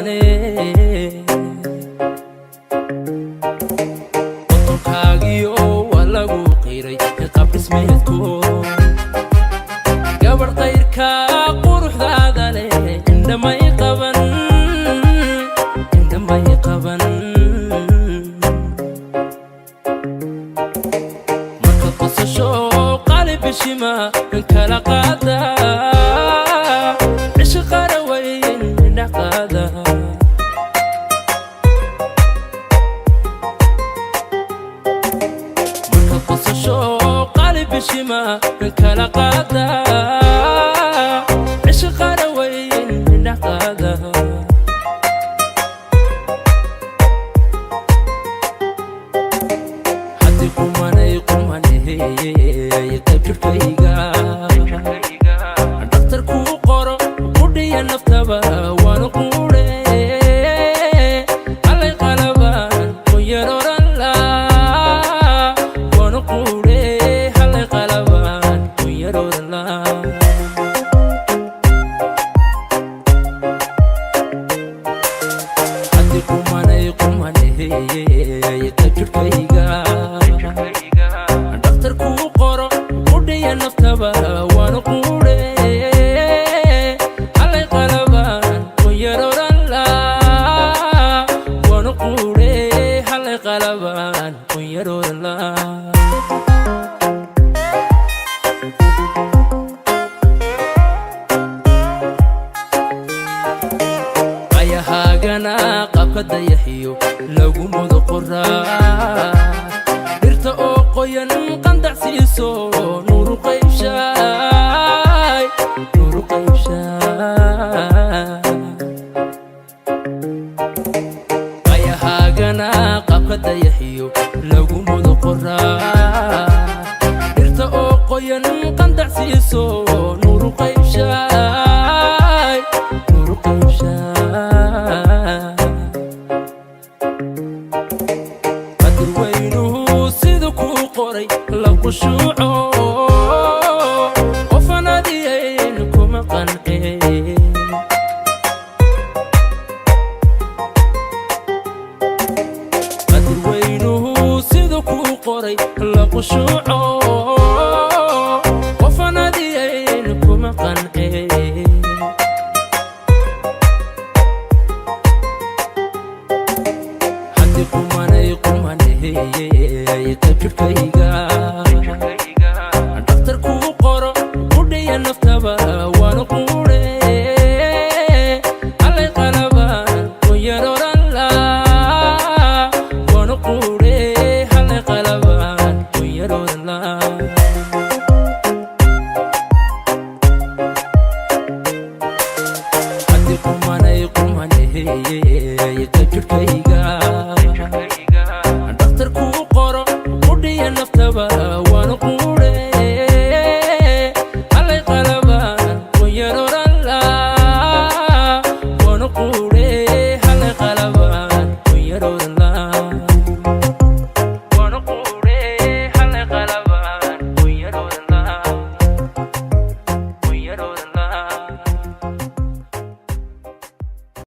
qadane qotolkaagiyo waa lagu qiray qaab dhismeedku gabar qayrka quruxdaada leh indhamay qaban marka qosasho qalbi shima kala qaada ishqara weyn dhaqada marka qosasho qalbi shima kala qaada ishqara weyn dhaqada دكتور كو قرو قدي نفتبا وانا قولي علي قلبان ويرور الله وانا قولي علي قلبان ويرور الله عندكم انا يقوم انا يكتر كيغا دكتور كو قرو قدي نفتبا وانا قولي علي قلبان ويرور الله وانا قولي علي قلبان ويرور الله ayahaagana qabka dayaxiyo lagu mudo qoraa dhirta oo qoyan qandacsiiso nuuru qaybshay ayahaagana qabka dayaxiyo lagu mudo qoraa dhirta oo qoyan qandacsiiso nuuru qaybshay qadir weynuhu sida kuu qoray la khushuuco qofan adiyayn kuma qanceen qadir weynuhu sida kuu qoray la khushuuco qofan adiyayn kuma qanceen دكتور كو قرو قدي نفتبا وانا قولي علي قلبان ويرور الله وانا قولي علي قلبان ويرور الله عندكم انا يقوم انا